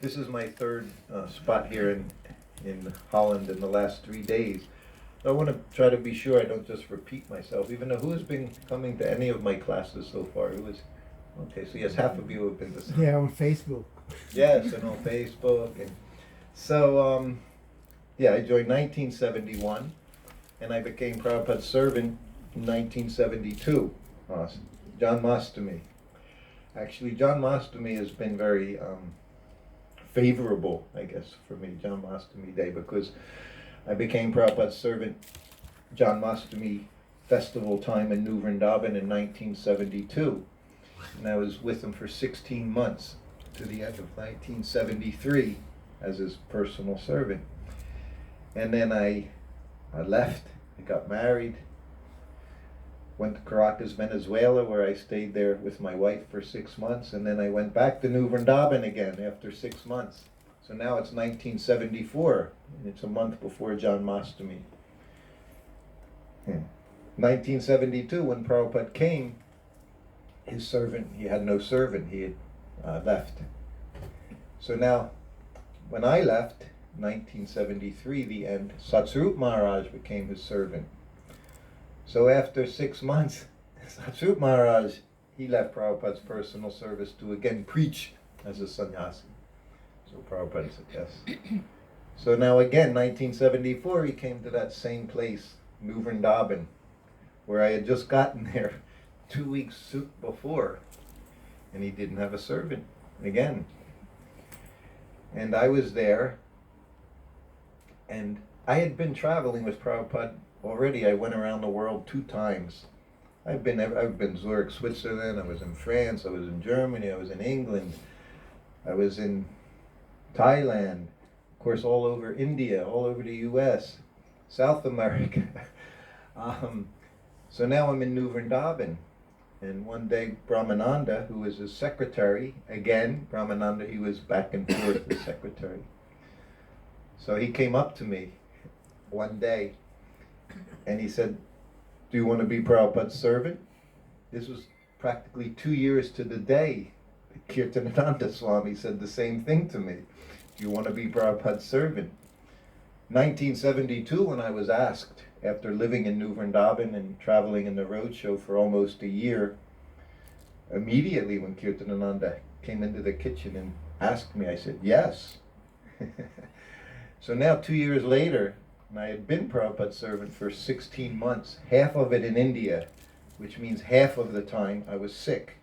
This is my third spot here in Holland in the last 3 days. I want to try to be sure I don't just repeat myself, even though who has been coming to any of my classes so far? Who is? Okay, so yes, half of you have been to. Yeah, on Facebook. Yes, and on Facebook. And so, yeah, I joined 1971, and I became Prabhupada's servant in 1972. John Mastami. Actually, John Mastami has been very favorable, I guess, for me, John Mastami Day, because I became Prabhupada's servant John Mastami festival time in New Vrindavan in 1972. And I was with him for 16 months to the end of 1973 as his personal servant. And then I left, I got married, went to Caracas, Venezuela, where I stayed there with my wife for 6 months, and then I went back to New Vrindavan again after 6 months. So now it's 1974, and it's a month before John Mastami. 1972, when Prabhupada came, his servant, he had no servant, he had left. So now, when I left, 1973, the end, Satsvarup Maharaj became his servant. So after 6 months, Satsvarup Maharaj, he left Prabhupada's personal service to again preach as a sannyasi. So Prabhupada said yes. So now again, 1974, he came to that same place, New Vrindavan, where I had just gotten there 2 weeks before, and he didn't have a servant again. And I was there, and I had been traveling with Prabhupada already. I went around the world 2 times. I've been Zurich, Switzerland, I was in France, I was in Germany, I was in England, I was in Thailand, of course all over India, all over the US, South America. So now I'm in New Vrindavan. And one day Brahmananda, who was his secretary, again, Brahmananda, he was back and forth as secretary. So he came up to me one day and he said, "Do you want to be Prabhupada's servant?" This was practically 2 years to the day. Kirtanananda Swami said the same thing to me. "Do you want to be Prabhupada's servant?" 1972, when I was asked, after living in New Vrindavan and traveling in the roadshow for almost a year, immediately when Kirtanananda came into the kitchen and asked me, I said yes. So now 2 years later, and I had been Prabhupada's servant for 16 months, half of it in India, which means half of the time I was sick.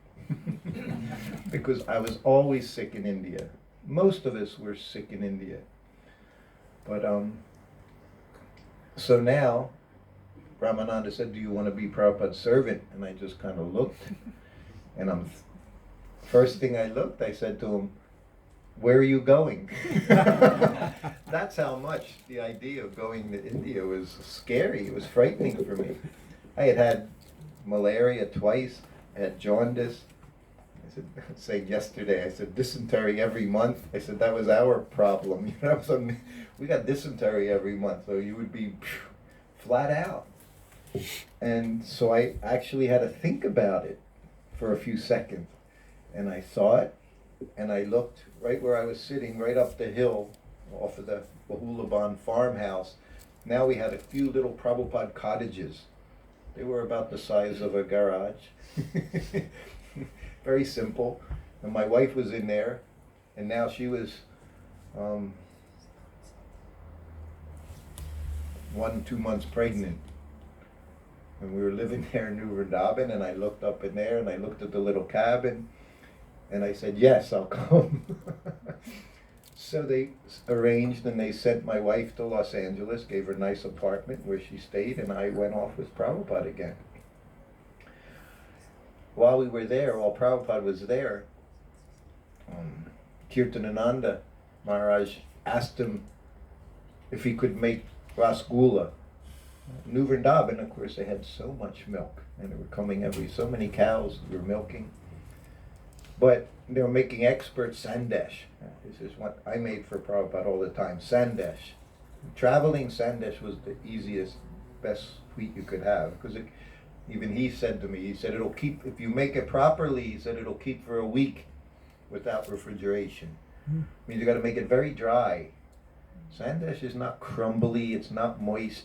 Because I was always sick in India. Most of us were sick in India. But so now, Brahmananda said, "Do you want to be Prabhupada's servant?" And I just kind of looked, and first thing I looked, I said to him, "Where are you going?" That's how much the idea of going to India was scary. It was frightening for me. I had malaria twice, I had jaundice. I said, saying yesterday, I said dysentery every month. I said that was our problem. So we got dysentery every month, so you would be flat out. And so I actually had to think about it for a few seconds. And I saw it, and I looked right where I was sitting, right up the hill off of the Bahulaban farmhouse. Now we had a few little Prabhupada cottages. They were about the size of a garage. Very simple. And my wife was in there, and now she was 2 months pregnant. And we were living there in New Vrindavan, and I looked up in there, and I looked at the little cabin, and I said, yes, I'll come. So they arranged, and they sent my wife to Los Angeles, gave her a nice apartment where she stayed, and I went off with Prabhupada again. While we were there, while Prabhupada was there, Kirtanananda Maharaj asked him if he could make rasgulla. New Vrindavan, of course, they had so much milk, and they were coming so many cows were milking. But they were making expert sandesh. This is what I made for Prabhupada all the time, sandesh. Traveling sandesh was the easiest, best sweet you could have, because even he said to me, he said, it'll keep, if you make it properly, he said, it'll keep for a week without refrigeration. Means you got to make it very dry. Sandesh is not crumbly, it's not moist,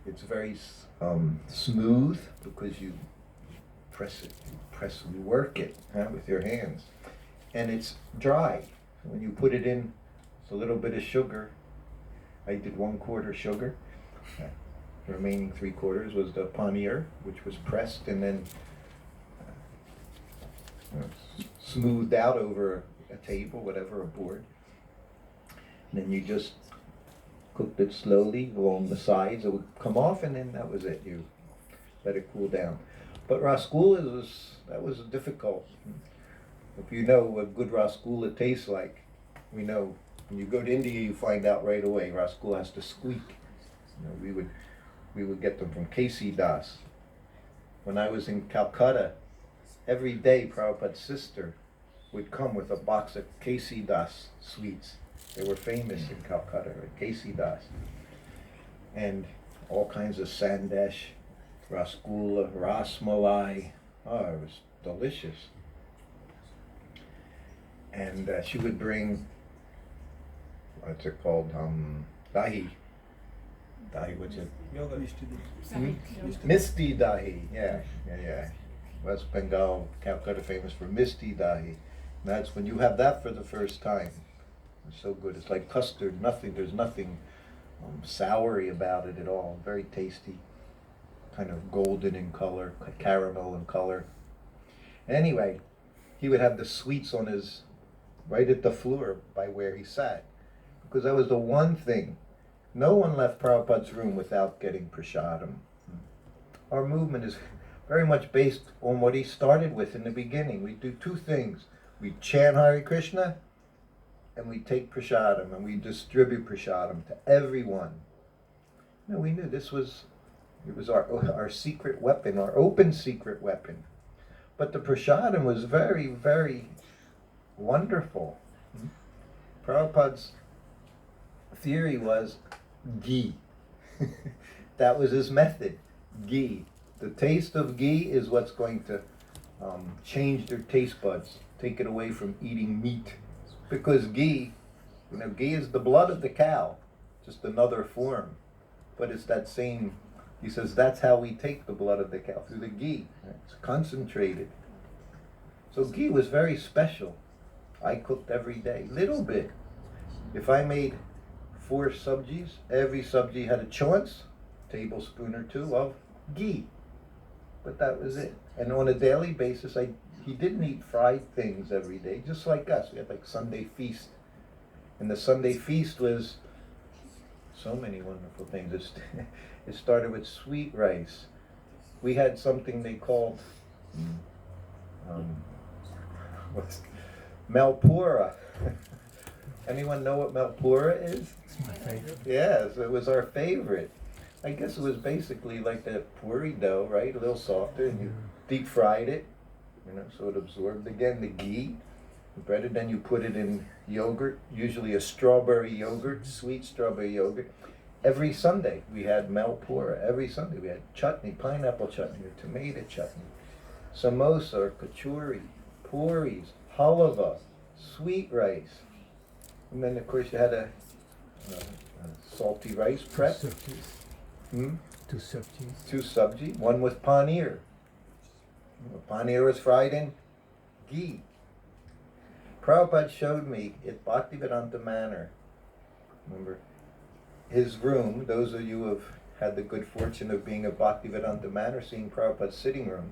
it's very smooth because you press it, you work it with your hands. And it's dry. When you put it in, it's a little bit of sugar. I did 1/4 sugar. The remaining 3/4 was the paneer, which was pressed and then smoothed out over a table, whatever, a board. And then you just cooked it slowly along the sides. It would come off, and then that was it. You let it cool down. But rasgulla was difficult. If you know what good rasgulla tastes like, we know when you go to India, you find out right away. Rasgulla has to squeak. We would get them from K.C. Das. When I was in Calcutta, every day Prabhupada's sister would come with a box of K.C. Das sweets. They were famous in Calcutta, K.C. Das. And all kinds of sandesh, rasgulla, rasmalai. Oh, it was delicious. And she would bring, what's it called? Dahi. Dahi, what's it? Misti dahi, yeah. West Bengal, Calcutta famous for misti dahi. And that's when you have that for the first time. It's so good. It's like custard. There's nothing soury about it at all. Very tasty. Kind of golden in color, caramel in color. Anyway, he would have the sweets on his, right at the floor by where he sat. Because that was the one thing. No one left Prabhupada's room without getting prasadam. Our movement is very much based on what he started with in the beginning. We do two things. We chant Hare Krishna, and we take prasadam, and we distribute prasadam to everyone. No, we knew it was our secret weapon, our open secret weapon. But the prasadam was very, very wonderful. Prabhupada's theory was ghee. That was his method, ghee. The taste of ghee is what's going to change their taste buds, take it away from eating meat. Because ghee is the blood of the cow, just another form. But it's that same, he says that's how we take the blood of the cow, through the ghee. It's concentrated. So ghee was very special. I cooked every day, little bit. If I made 4 subjis, every subji had a chance, tablespoon or 2 of ghee. But that was it. And on a daily basis, he didn't eat fried things every day, just like us. We had like Sunday feast. And the Sunday feast was so many wonderful things. It started with sweet rice. We had something they called Malpura. Anyone know what Malpura is? It's my favorite. Yes, it was our favorite. I guess it was basically like the puri dough, right? A little softer, and you deep fried it, so it absorbed again the ghee. You bread it, then you put it in yogurt, usually a strawberry yogurt, sweet strawberry yogurt. Every Sunday we had Malpura. Every Sunday we had chutney, pineapple chutney, or tomato chutney, samosa or kachori, puris, halava, sweet rice. And then, of course, you had a salty rice prep. 2 subjis. 2 subji, one with paneer. Paneer was fried in ghee. Prabhupada showed me at Bhaktivedanta Manor. Remember, his room, those of you who have had the good fortune of being at Bhaktivedanta Manor, seeing Prabhupada's sitting room.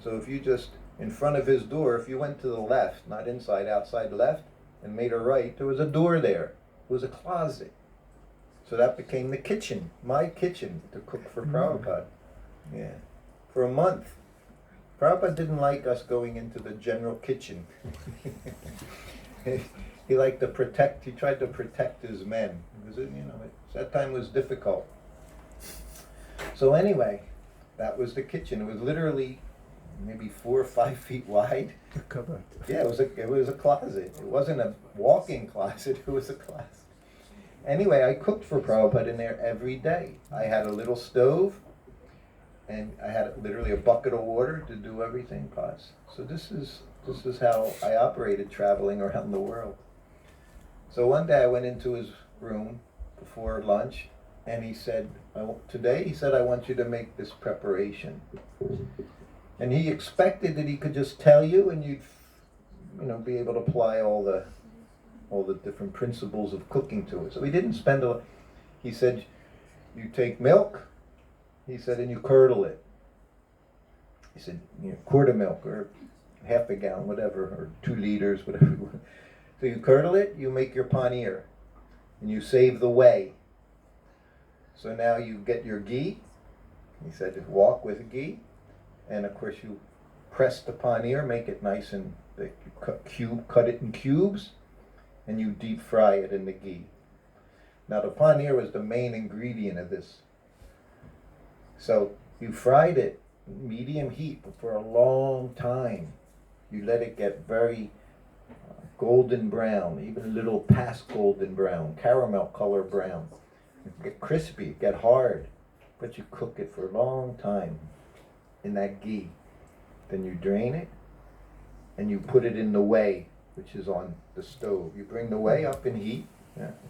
So if you just, in front of his door, if you went to the left, not inside, outside left, and made a right, there was a door there. It was a closet. So that became the kitchen, my kitchen, to cook for Prabhupada. Yeah. For a month. Prabhupada didn't like us going into the general kitchen. He tried to protect his men. Because, that time was difficult. So anyway, that was the kitchen. It was literally maybe 4 or 5 feet wide. A cupboard. Yeah, it was a closet. It wasn't a walk-in closet, it was a closet. Anyway, I cooked for Prabhupada in there every day. I had a little stove, and I had literally a bucket of water to do everything, pots. So this is how I operated traveling around the world. So one day I went into his room before lunch, and he said, today, he said, I want you to make this preparation. And he expected that he could just tell you and you'd, be able to apply all the different principles of cooking to it. So he didn't spend a lot. He said, you take milk, he said, and you curdle it. He said, quart of milk or half a gallon, whatever, or 2 liters, whatever you want. So you curdle it, you make your paneer, and you save the whey. So now you get your ghee. He said, walk with ghee, and of course you press the paneer, make it nice and thick. You cut it in cubes, and you deep fry it in the ghee. Now the paneer was the main ingredient of this. So you fried it medium heat, but for a long time. You let it get very golden brown, even a little past golden brown, caramel color brown. It get crispy, get hard, but you cook it for a long time in that ghee. Then you drain it, and you put it in the whey, which is on the stove. You bring the whey up in heat,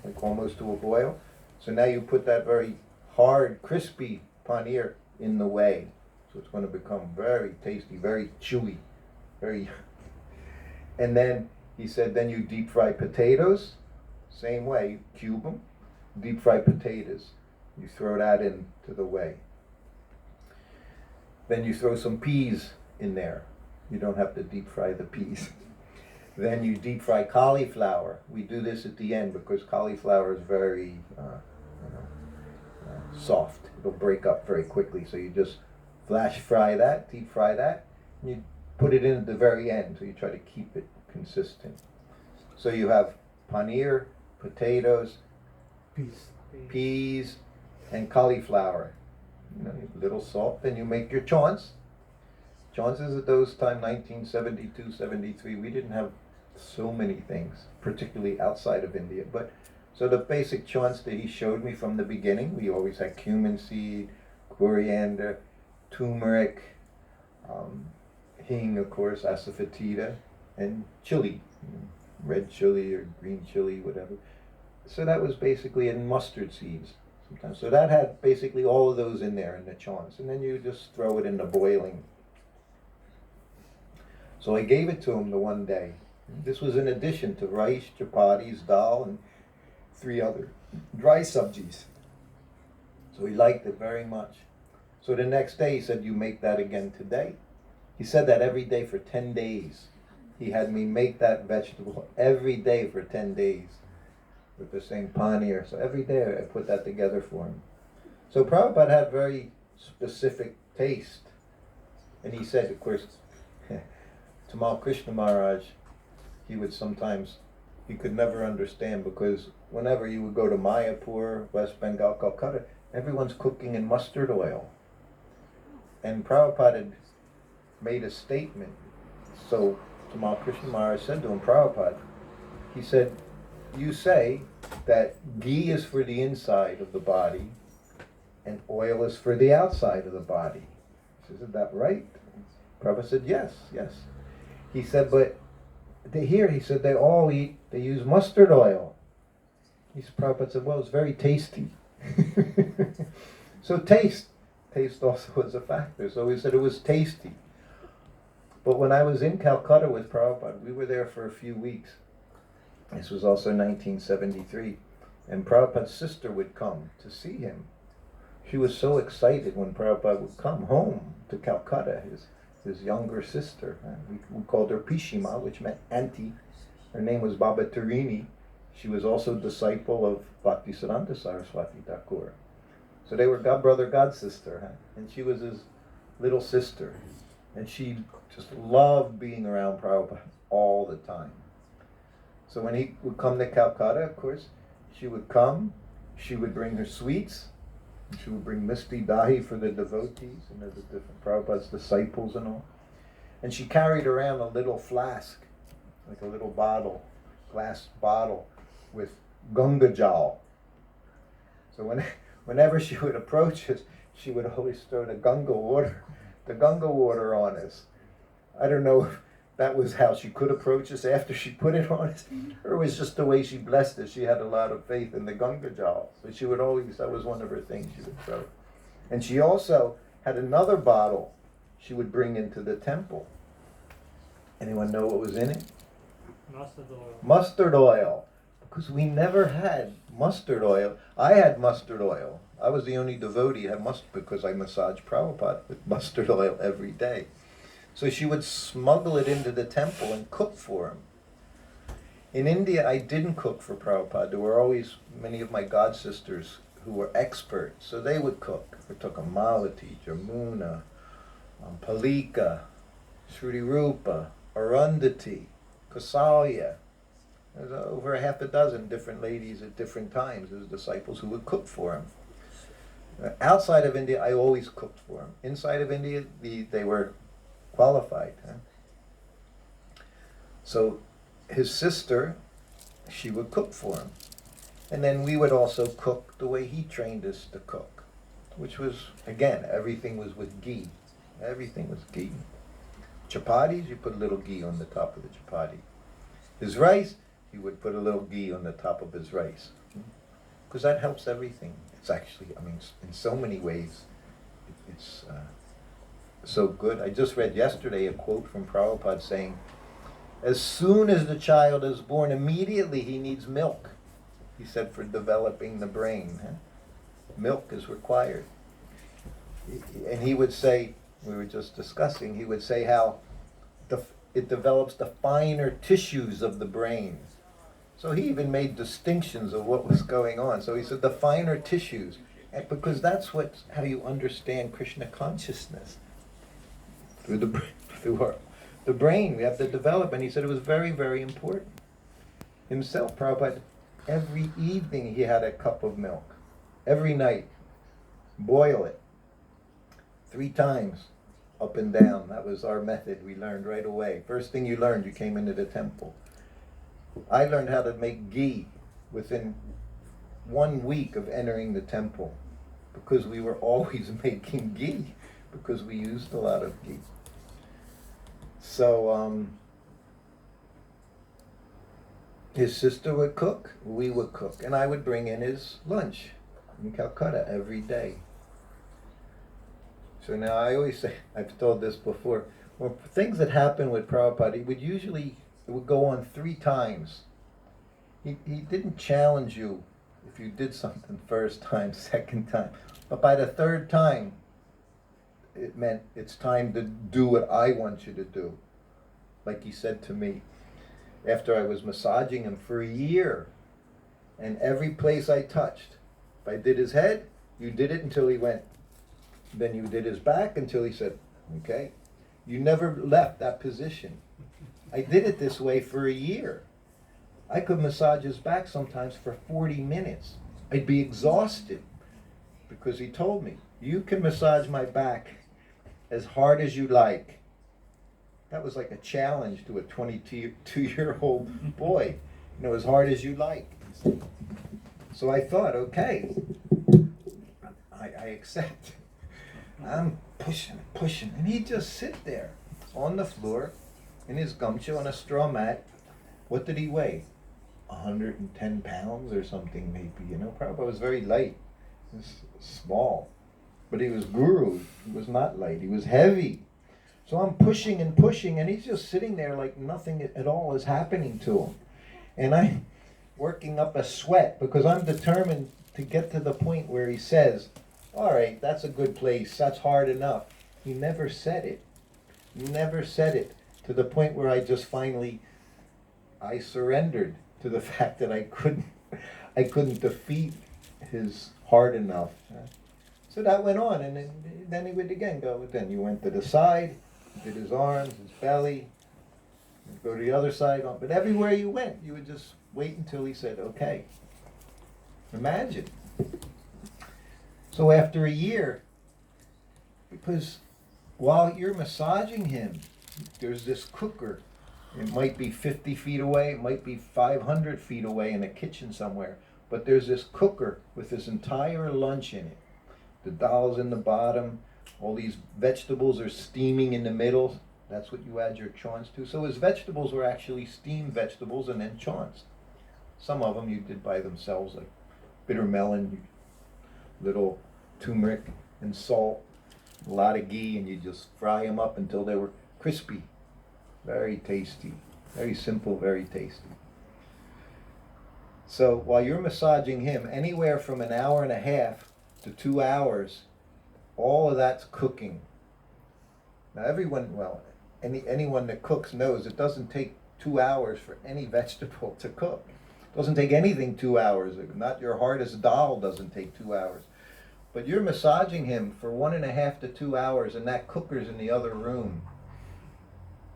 like almost to a boil. So now you put that very hard, crispy paneer in the whey. So it's going to become very tasty, very chewy, very. And then he said, then you deep fry potatoes, same way, you cube them, deep fry potatoes. You throw that into the whey. Then you throw some peas in there. You don't have to deep fry the peas. Then you deep fry cauliflower. We do this at the end because cauliflower is very soft. It'll break up very quickly. So you just flash fry that, deep fry that, and you put it in at the very end. So you try to keep it consistent. So you have paneer, potatoes, peas, and cauliflower. Little salt. Then you make your chaunce. Chaunces at those time, 1972, 73, we didn't have so many things, particularly outside of India. But so the basic chaunce that he showed me from the beginning, we always had cumin seed, coriander, turmeric, hing, of course, asafoetida, and chili, red chili or green chili, whatever. So that was basically in mustard seeds sometimes. So that had basically all of those in there in the chaunce. And then you just throw it in the boiling. So I gave it to him the one day. This was in addition to rice, chapatis, dal, and 3 other dry sabjis. So he liked it very much. So the next day he said, you make that again today? He said that every day for 10 days. He had me make that vegetable every day for 10 days with the same paneer. So every day I put that together for him. So Prabhupada had very specific taste. And he said, of course, Tamal Krishna Maharaj, he could never understand because whenever you would go to Mayapur, West Bengal, Calcutta, everyone's cooking in mustard oil. And Prabhupada had made a statement. So Tamal Krishna Maharaj said to him, Prabhupada, he said, you say that ghee is for the inside of the body and oil is for the outside of the body. He says, is that right? Prabhupada said, yes. He said, but he said, they all they use mustard oil. Prabhupada said, well, it's very tasty. So taste also was a factor. So he said it was tasty. But when I was in Calcutta with Prabhupada, we were there for a few weeks. This was also 1973. And Prabhupada's sister would come to see him. She was so excited when Prabhupada would come home to Calcutta, his younger sister. We called her Pishima, which meant auntie. Her name was Baba Tarini. She was also a disciple of Bhaktisiddhanta Saraswati Thakur. So they were god brother, god sister, and she was his little sister. And she just loved being around Prabhupada all the time. So when he would come to Calcutta, of course, she would come, she would bring her sweets, she would bring misti dahi for the devotees and the different Prabhupada's disciples and all. And she carried around a little flask, like a little bottle, glass bottle with Ganga Jal. So whenever she would approach us, she would always throw the Ganga water on us. I don't know that was how she could approach us after she put it on us, or it was just the way she blessed us. She had a lot of faith in the Ganga Jal, so she would always, that was one of her things she would throw. And she also had another bottle she would bring into the temple. Anyone know what was in it? Mustard oil. Mustard oil, because we never had mustard oil. I had mustard oil. I was the only devotee who had mustard because I massaged Prabhupada with mustard oil every day. So she would smuggle it into the temple and cook for him. In India, I didn't cook for Prabhupada. There were always many of my god sisters who were experts, so they would cook. We took Malati, Jamuna, Palika, Shruti Rupa, Arundhati, Kausalya. There's over a half a dozen different ladies at different times as disciples who would cook for him. Outside of India, I always cooked for him. Inside of India, they were qualified. So his sister, she would cook for him. And then we would also cook the way he trained us to cook, which was, again, everything was with ghee. Everything was ghee. Chapatis, you put a little ghee on the top of the chapati. His rice, he would put a little ghee on the top of his rice. Because that helps everything. It's actually, I mean, in so many ways, it's so good. I just read yesterday a quote from Prabhupada saying, as soon as the child is born, immediately he needs milk. He said, for developing the brain. Milk is required. And he would say, we were just discussing, he would say how it develops the finer tissues of the brain. So he even made distinctions of what was going on. So he said the finer tissues, because that's how you understand Krishna consciousness. Through the brain, we have to develop. And he said it was very, very important. Himself, Prabhupada, every evening he had a cup of milk. Every night. Boil it. 3 times. Up and down. That was our method we learned right away. First thing you learned, you came into the temple. I learned how to make ghee within 1 week of entering the temple, because we were always making ghee, because we used a lot of ghee. So his sister would cook, we would cook, and I would bring in his lunch in Calcutta every day. So now I always say, I've told this before, well, things that happen with Prabhupada, it would go on 3 times. He didn't challenge you if you did something first time, second time. But by the 3rd time, it meant it's time to do what I want you to do. Like he said to me, after I was massaging him for a year, and every place I touched, if I did his head, you did it until he went. Then you did his back until he said, okay. You never left that position. I did it this way for a year. I could massage his back sometimes for 40 minutes. I'd be exhausted because he told me, you can massage my back as hard as you like. That was like a challenge to a 22-year-old boy. As hard as you like. So I thought, okay, I accept. I'm pushing, and he'd just sit there on the floor in his gumshoe on a straw mat. What did he weigh? 110 pounds or something, maybe. Prabhupada was very light. He was small. But he was guru. He was not light. He was heavy. So I'm pushing, and he's just sitting there like nothing at all is happening to him. And I'm working up a sweat because I'm determined to get to the point where he says, all right, that's a good place. That's hard enough. He never said it. Never said it. To the point where I just finally, I surrendered to the fact that I couldn't defeat his hard enough. So that went on, and then he would again go. Then you went to the side, did his arms, his belly, go to the other side. But everywhere you went, you would just wait until he said, okay. Imagine. So after a year, because while you're massaging him, there's this cooker. It might be 50 feet away, it might be 500 feet away in a kitchen somewhere, but there's this cooker with this entire lunch in it. The dal's in the bottom, all these vegetables are steaming in the middle, That's what you add your chaunts to. So his vegetables were actually steamed vegetables and then chaunts. Some of them you did by themselves, like bitter melon, little turmeric and salt, a lot of ghee, and you just fry them up until they were crispy. Very tasty. Very simple, very tasty. So while you're massaging him, anywhere from an hour and a half to 2 hours, all of that's cooking. Now anyone that cooks knows it doesn't take 2 hours for any vegetable to cook. It doesn't take anything 2 hours. Not your hardest dal doesn't take 2 hours. But you're massaging him for 1.5 to 2 hours, and that cooker's in the other room.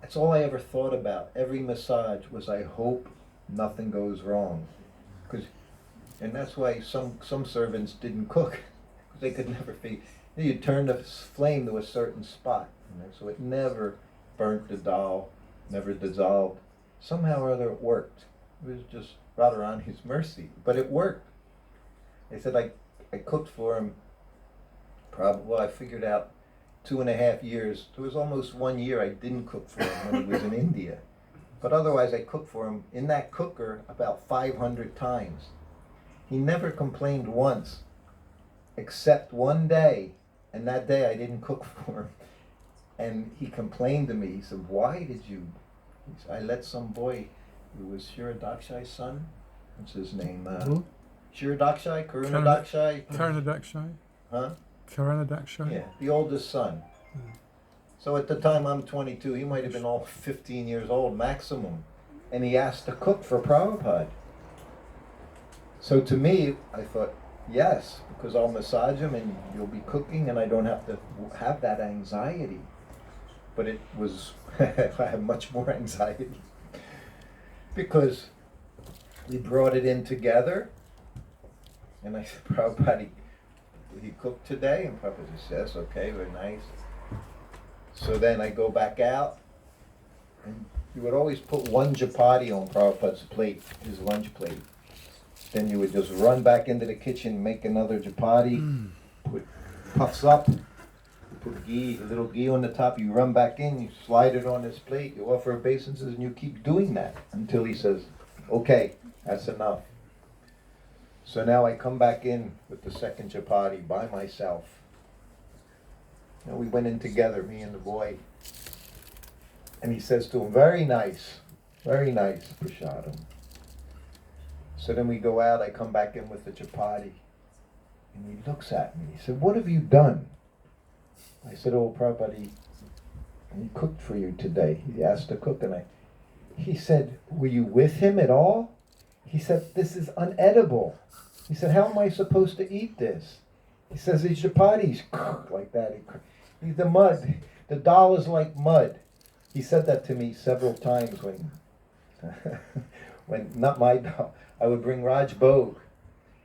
That's all I ever thought about. Every massage was, I hope nothing goes wrong. And that's why some servants didn't cook. They could never feed. You turn the flame to a certain spot, so it never burnt the dal, never dissolved. Somehow or other it worked. It was just rather on his mercy, but it worked. They said I cooked for him. I figured out 2.5 years. There was almost 1 year I didn't cook for him when he was in India. But otherwise I cooked for him in that cooker about 500 times. He never complained once, except one day, and that day I didn't cook for him. And he complained to me. He said, "Why did you?" He said, "I let some boy who was Shiradakshai's son." What's his name? Who? Shiradakshai? Karunadakshai? Karanadakshai? Huh? Karanadakshai? Yeah, the oldest son. So at the time I'm 22, he might have been all 15 years old maximum. And he asked to cook for Prabhupada. So to me, I thought, yes, because I'll massage him and you'll be cooking and I don't have to have that anxiety. But it was, I have much more anxiety. Because we brought it in together. And I said, "Prabhupada, he cooked today?" And Prabhupada says, "Yes, okay, very nice." So then I go back out, and you would always put one chapati on Prabhupada's plate, his lunch plate. Then you would just run back into the kitchen, make another chapati, put puffs up, put ghee, a little ghee on the top, you run back in, you slide it on his plate, you offer obeisances, and you keep doing that until he says, "Okay, that's enough." So now I come back in with the second chapati by myself. And we went in together, me and the boy. And he says to him, very nice, prasadam." So then we go out, I come back in with the chapati. And he looks at me, he said, "What have you done?" I said, "Oh, Prabhupada, he cooked for you today." He asked to cook, and he said, "Were you with him at all?" He said, "This is unedible." He said, "How am I supposed to eat this?" He says, "These chapatis," like that. The mud, the dal is like mud. He said that to me several times when, when not my dal, I would bring Raj Bhog.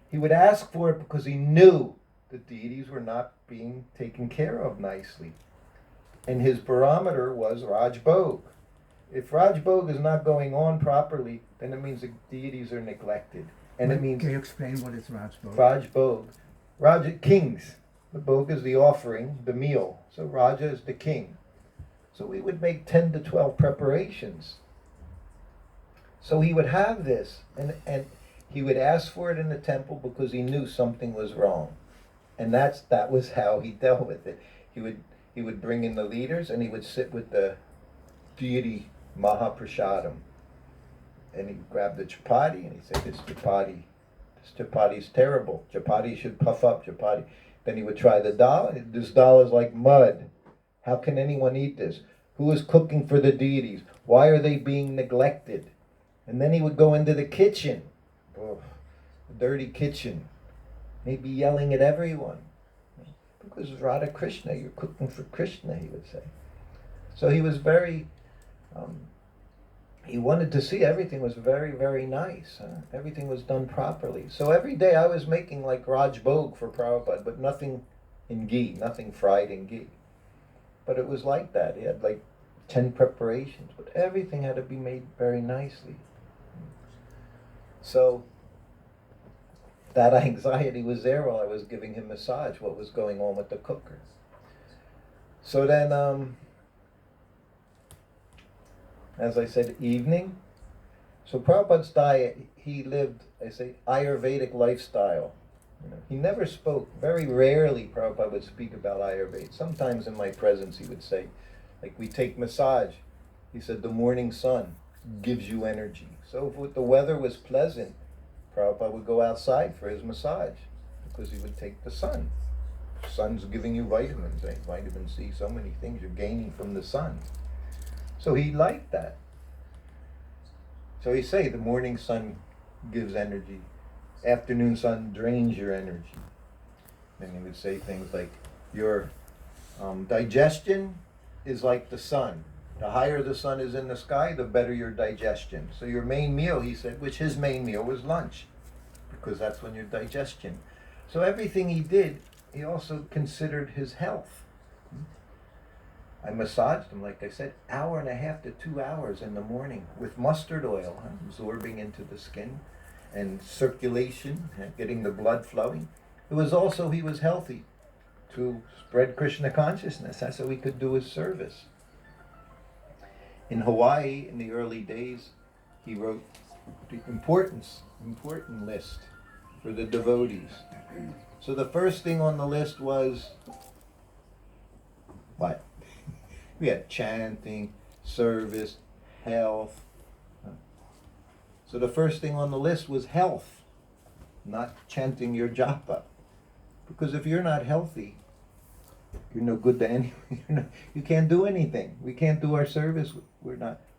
He would ask for it because he knew the deities were not being taken care of nicely. And his barometer was Raj Bhog. If Raj Bhog is not going on properly, then it means the deities are neglected. And it means... Can you explain what is Raj Bhog? Raj Bhog. Raja, kings. The Bhog is the offering, the meal. So Raja is the king. So we would make 10 to 12 preparations. So he would have this, and he would ask for it in the temple because he knew something was wrong. And that was how he dealt with it. He would bring in the leaders, and he would sit with the deity Mahaprasadam. And he'd grab the chapati, and he'd say, this chapati's terrible. Chapati should puff up, chapati. Then he would try the dal, and this dal is like mud. How can anyone eat this? Who is cooking for the deities? Why are they being neglected? And then he would go into the kitchen. Oh, the dirty kitchen. Maybe yelling at everyone. Because Radha Krishna, you're cooking for Krishna, he would say. So he was very, he wanted to see everything was very, very nice. Everything was done properly. So every day I was making like Raj Bhog for Prabhupada, but nothing in ghee, nothing fried in ghee. But it was like that. He had like 10 preparations, but everything had to be made very nicely. So that anxiety was there while I was giving him massage, what was going on with the cooker. So then as I said, evening. So Prabhupada's diet, he lived, I say, Ayurvedic lifestyle. He never spoke, very rarely Prabhupada would speak about Ayurveda. Sometimes in my presence he would say, like we take massage, he said the morning sun gives you energy. So if the weather was pleasant, Prabhupada would go outside for his massage because he would take the sun. Sun's giving you vitamins, vitamin C, so many things you're gaining from the sun. So he liked that. So he say the morning sun gives energy, afternoon sun drains your energy. Then he would say things like your digestion is like the sun. The higher the sun is in the sky, the better your digestion. So your main meal, he said, which his main meal was lunch, because that's when your digestion. So everything he did, he also considered his health. I massaged him, like I said, 1.5 to 2 hours in the morning with mustard oil, absorbing into the skin and circulation, getting the blood flowing. It was also, he was healthy to spread Krishna consciousness. That's how he could do his service. In Hawaii, in the early days, he wrote the important list for the devotees. So the first thing on the list was what? We had chanting, service, health. So the first thing on the list was health, not chanting your japa. Because if you're not healthy, you're no good to anyone. You can't do anything. We can't do our service.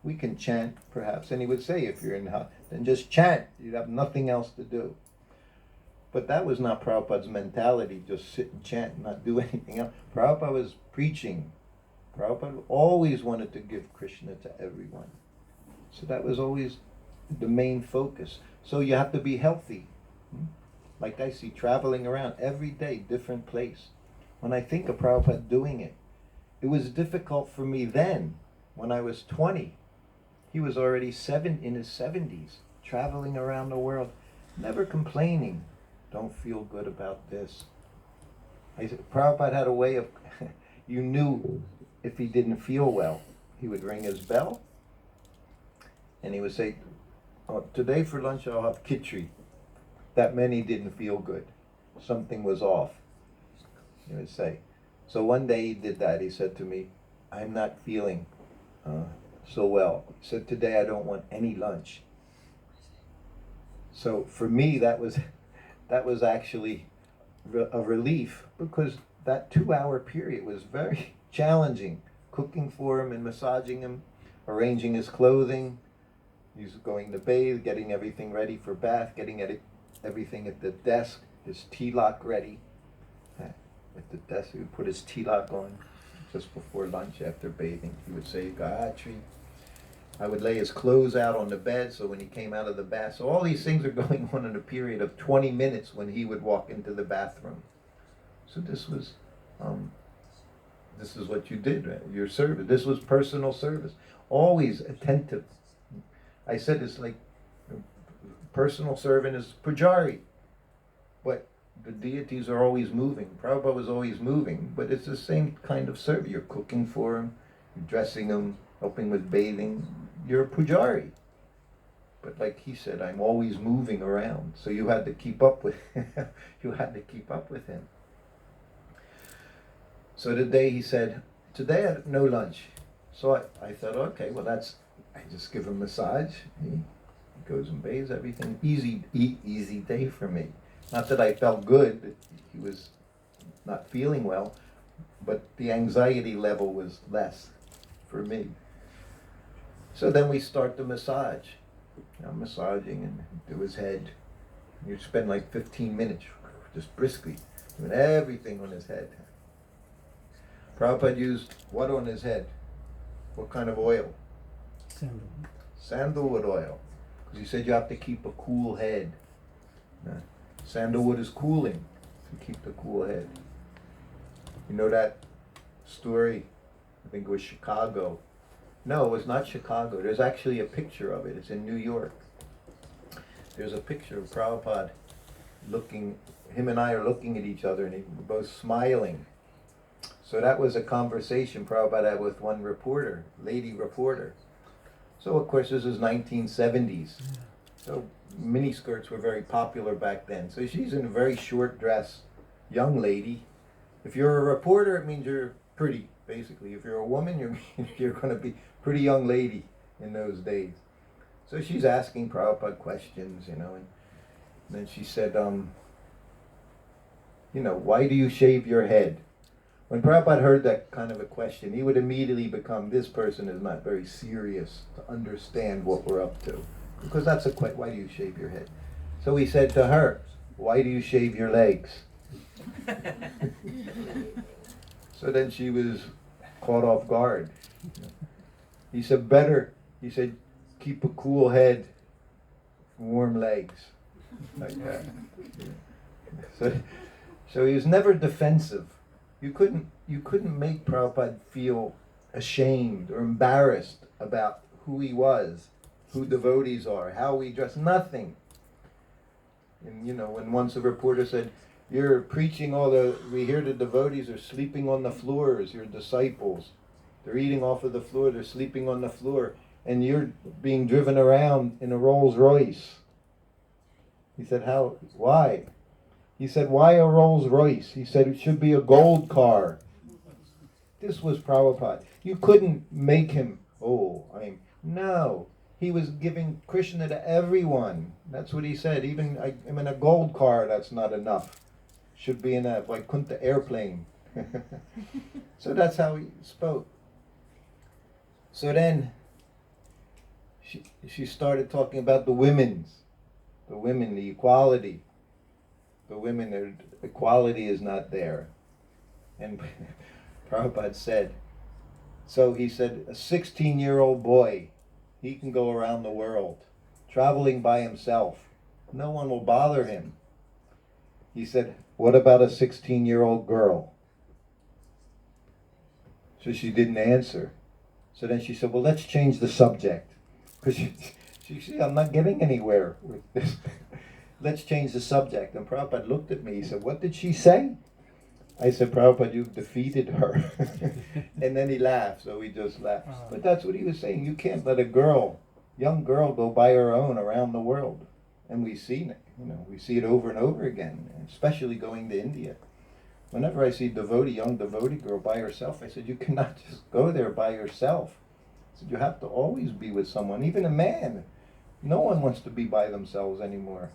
We can chant perhaps. And he would say, if you're in health, then just chant. You'd have nothing else to do. But that was not Prabhupada's mentality, just sit and chant and not do anything else. Prabhupada was preaching. Prabhupada always wanted to give Krishna to everyone. So that was always the main focus. So you have to be healthy. Like I see, traveling around every day, different place. When I think of Prabhupada doing it, it was difficult for me then, when I was 20. He was already in his 70s, traveling around the world, never complaining. Don't feel good about this. Prabhupada had a way of, you knew if he didn't feel well, he would ring his bell, and he would say, oh, today for lunch I'll have khichdi. That meant he didn't feel good. Something was off, he would say. So one day he did that. He said to me, I'm not feeling so well. He said, today I don't want any lunch. So for me, that was actually a relief, because that 2-hour period was very challenging. Cooking for him and massaging him, arranging his clothing. He's going to bathe, getting everything ready for bath, getting everything at the desk, his tilak ready. At the desk, he would put his tilak on just before lunch after bathing. He would say, Gayatri. I would lay his clothes out on the bed, so when he came out of the bath. So all these things are going on in a period of 20 minutes when he would walk into the bathroom. So this was what you did, right? Your service. This was personal service. Always attentive. I said it's like personal servant is pujari, but the deities are always moving. Prabhupada was always moving, but it's the same kind of service. You're cooking for him, you're dressing him, helping with bathing. You're a pujari. But like he said, I'm always moving around. So you had to keep up with him. So today he said, today I had no lunch. So I thought, okay, well I just give him a massage. He goes and bathes, everything. Easy day for me. Not that I felt good, that he was not feeling well, but the anxiety level was less for me. So then we start the massage. I'm massaging and do his head. You spend like 15 minutes just briskly doing everything on his head. Prabhupada used what on his head? What kind of oil? Sandalwood oil. Because he said you have to keep a cool head. Sandalwood is cooling to keep the cool head. You know that story? I think it was Chicago. No, it was not Chicago. There's actually a picture of it. It's in New York. There's a picture of Prabhupada him and I are looking at each other, and we're both smiling. So that was a conversation Prabhupada had with one reporter, lady reporter. So of course this is 1970s. So mini skirts were very popular back then. So she's in a very short dress, young lady. If you're a reporter, it means you're pretty, basically. If you're a woman, you're going to be pretty young lady in those days. So she's asking Prabhupada questions, and then she said, why do you shave your head? When Prabhupada heard that kind of a question, he would immediately become, this person is not very serious to understand what we're up to. Because that's a question, why do you shave your head? So he said to her, why do you shave your legs? So then she was caught off guard. He said, keep a cool head, warm legs. Like that. So he was never defensive. You couldn't make Prabhupada feel ashamed or embarrassed about who he was, who devotees are, how we dress, nothing. And when once a reporter said, you're preaching we hear the devotees are sleeping on the floors, your disciples. They're eating off of the floor, they're sleeping on the floor, and you're being driven around in a Rolls Royce. He said, why? He said, why a Rolls Royce? He said, it should be a gold car. This was Prabhupada. You couldn't make him, no. He was giving Krishna to everyone. That's what he said. Even I'm in a gold car, that's not enough. Should be in a Vaikuntha airplane. So that's how he spoke. So then she started talking about the women, the equality. The women, their equality is not there. And Prabhupada said, so he said, a 16-year-old boy, he can go around the world, traveling by himself. No one will bother him. He said, what about a 16-year-old girl? So she didn't answer. So then she said, well, let's change the subject. Because she said, I'm not getting anywhere with this. Let's change the subject. And Prabhupada looked at me. He said, what did she say? I said, Prabhupada, you've defeated her. And then he laughed, so we just laughed. But that's what he was saying. You can't let a young girl, go by her own around the world. And we've seen it. We see it over and over again, especially going to India. Whenever I see young devotee girl by herself, I said, you cannot just go there by yourself. I said, you have to always be with someone, even a man. No one wants to be by themselves anymore.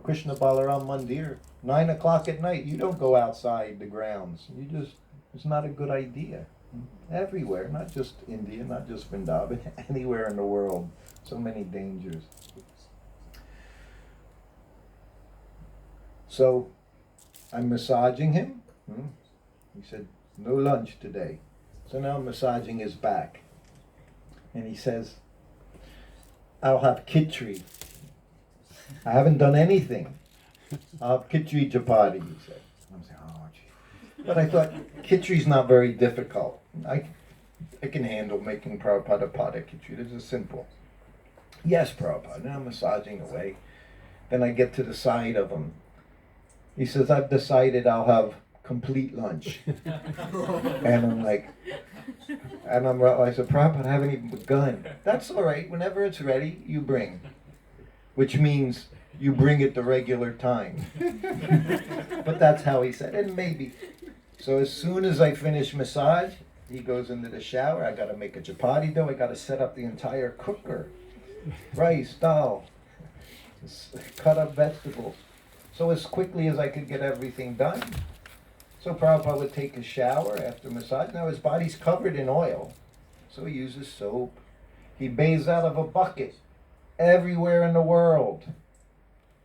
Krishna Balaram Mandir, 9 o'clock at night, you don't go outside the grounds. It's not a good idea. Everywhere, not just India, not just Vrindavan, anywhere in the world. So many dangers. So, I'm massaging him. He said, no lunch today. So now I'm massaging his back. And he says, I'll have khichdi. I haven't done anything. I'll have khichdi chapati, he said. I'm saying, gee. But I thought, khichdi's not very difficult. I can handle making Prabhupada pada khichdi. This is simple. Yes, Prabhupada. Now I'm massaging away. Then I get to the side of him. He says, I've decided I'll have complete lunch. And I'm like, I said, Prabhupada, I haven't even begun. That's all right. Whenever it's ready, you bring. Which means you bring it the regular time. But that's how he said it. And maybe. So as soon as I finish massage, he goes into the shower. I got to make a chapati dough. I got to set up the entire cooker. Rice, dal, cut up vegetables. So as quickly as I could get everything done. So Prabhupada would take a shower after massage. Now his body's covered in oil. So he uses soap. He bathes out of a bucket everywhere in the world.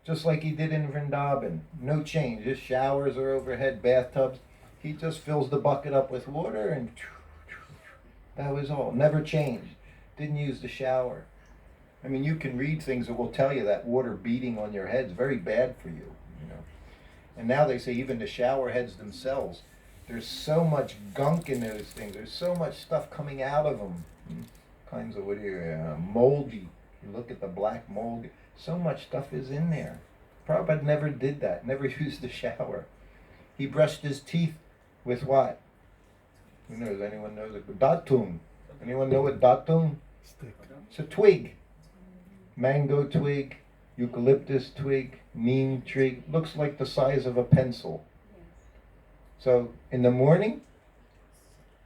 Just like he did in Vrindavan. No change. His showers are overhead, bathtubs. He just fills the bucket up with water and that was all. Never changed. Didn't use the shower. I mean, you can read things that will tell you that water beating on your head is very bad for you. And now they say even the shower heads themselves, there's so much gunk in those things. There's so much stuff coming out of them. Kinds of moldy. You look at the black mold. So much stuff is in there. Prabhupada never did that. Never used the shower. He brushed his teeth with what? Who knows? Anyone knows it? Datum. Anyone know what datum? Stick. It's a twig. Mango twig, eucalyptus twig, neem tree. Looks like the size of a pencil. So in the morning,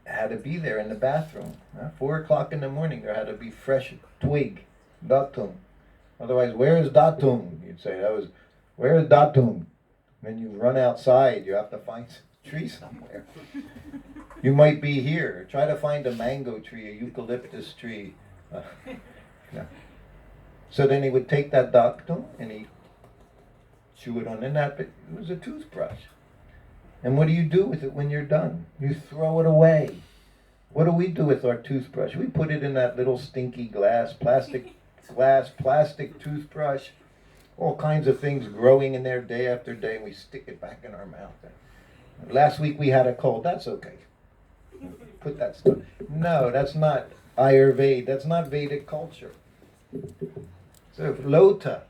it had to be there in the bathroom. 4 o'clock in the morning, there had to be fresh twig, datum. Otherwise, where is datum? You'd say, where is datum? Then you run outside, you have to find a tree somewhere. You might be here. Try to find a mango tree, a eucalyptus tree. Yeah. So then he would take that datum and he chew it on the nap. It was a toothbrush. And what do you do with it when you're done? You throw it away. What do we do with our toothbrush? We put it in that little stinky plastic toothbrush. All kinds of things growing in there day after day, and we stick it back in our mouth. Last week we had a cold. That's okay. Put that stuff. No, that's not Ayurveda. That's not Vedic culture. So lota.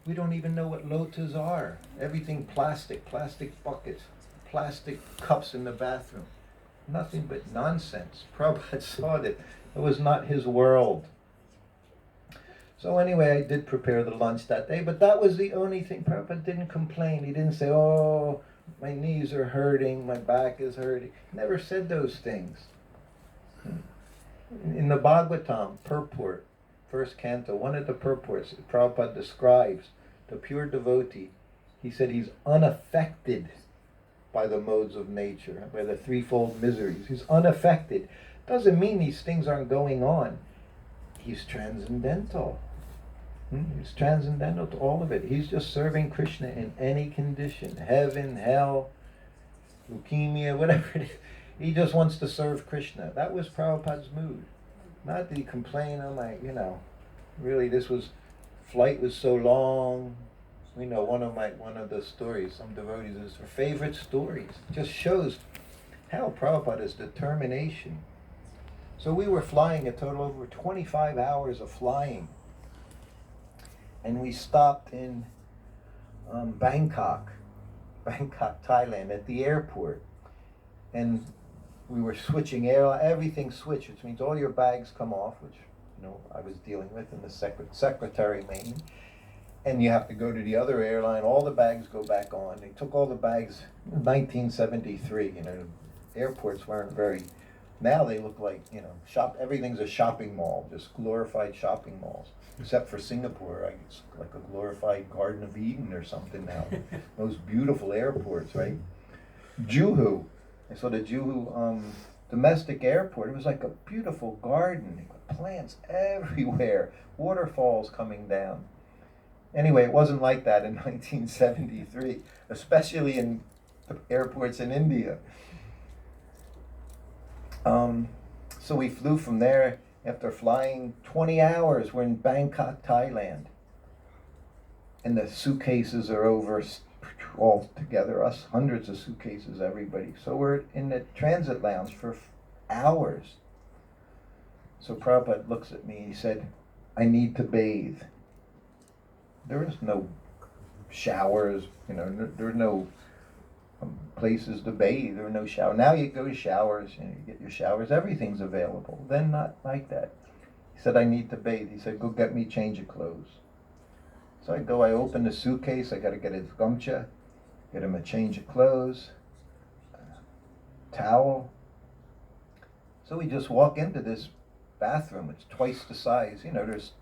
We don't even know what lotas are. Everything plastic buckets, plastic cups in the bathroom. Nothing but nonsense. Prabhupada saw that it was not his world. So anyway, I did prepare the lunch that day, but that was the only thing. Prabhupada didn't complain. He didn't say, oh, my knees are hurting, my back is hurting. He never said those things. In the Bhagavatam, purport, first canto, one of the purports, Prabhupada describes the pure devotee. He said he's unaffected by the modes of nature, by the threefold miseries. He's unaffected. Doesn't mean these things aren't going on. He's transcendental. He's transcendental to all of it. He's just serving Krishna in any condition. Heaven, hell, leukemia, whatever it is. He just wants to serve Krishna. That was Prabhupada's mood. Not that he complained, really flight was so long. We know one of the stories, some devotees, is her favorite stories. Just shows how Prabhupada's determination. So we were flying a total over 25 hours of flying. And we stopped in Bangkok, Thailand, at the airport. And we were switching everything switched, which means all your bags come off, which I was dealing with, and the secretary mainly. And you have to go to the other airline, all the bags go back on. They took all the bags in 1973, airports weren't very, now they look like, everything's a shopping mall, just glorified shopping malls. Except for Singapore, it's like a glorified Garden of Eden or something now. Those beautiful airports, right? Juhu, I saw the Juhu domestic airport. It was like a beautiful garden, plants everywhere, waterfalls coming down. Anyway, it wasn't like that in 1973, especially in the airports in India. So we flew from there. After flying 20 hours, we're in Bangkok, Thailand. And the suitcases are over all together, us, hundreds of suitcases, everybody. So we're in the transit lounge for hours. So Prabhupada looks at me, he said, I need to bathe. There is no showers, there are no places to bathe, there are no showers. Now you go to showers, you get your showers, everything's available. Then not like that. He said, I need to bathe. He said, go get me change of clothes. So I open the suitcase, I gotta get his gamcha, get him a change of clothes, towel. So we just walk into this bathroom, it's twice the size, there's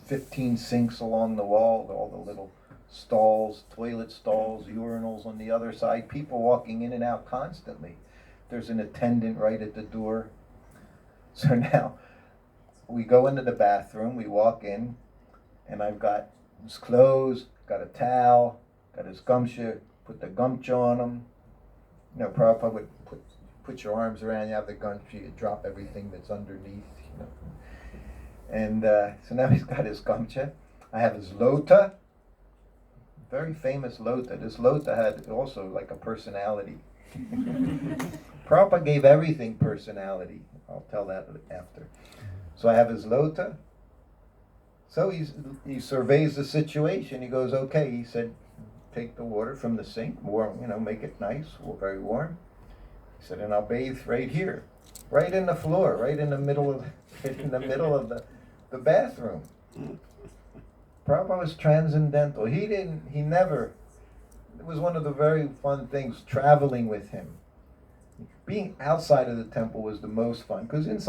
15 sinks along the wall, all the little stalls, toilet stalls, urinals on the other side, people walking in and out constantly. There's an attendant right at the door. So now we go into the bathroom, we walk in, and I've got his clothes, got a towel, got his gumsha, put the gumcha on him. Prabhupada would put your arms around you, have the gumsha, you drop everything that's underneath, And so now he's got his gumcha. I have his lota, very famous lota. This lota had also like a personality. Prabhupada gave everything personality. I'll tell that after. So I have his lota. So he surveys the situation. He goes, okay, he said, take the water from the sink, warm, make it nice, very warm. He said, and I'll bathe right here. right in the floor, right in the middle of the bathroom. Prabhupada was transcendental. He never, it was one of the very fun things traveling with him. Being outside of the temple was the most fun, because inside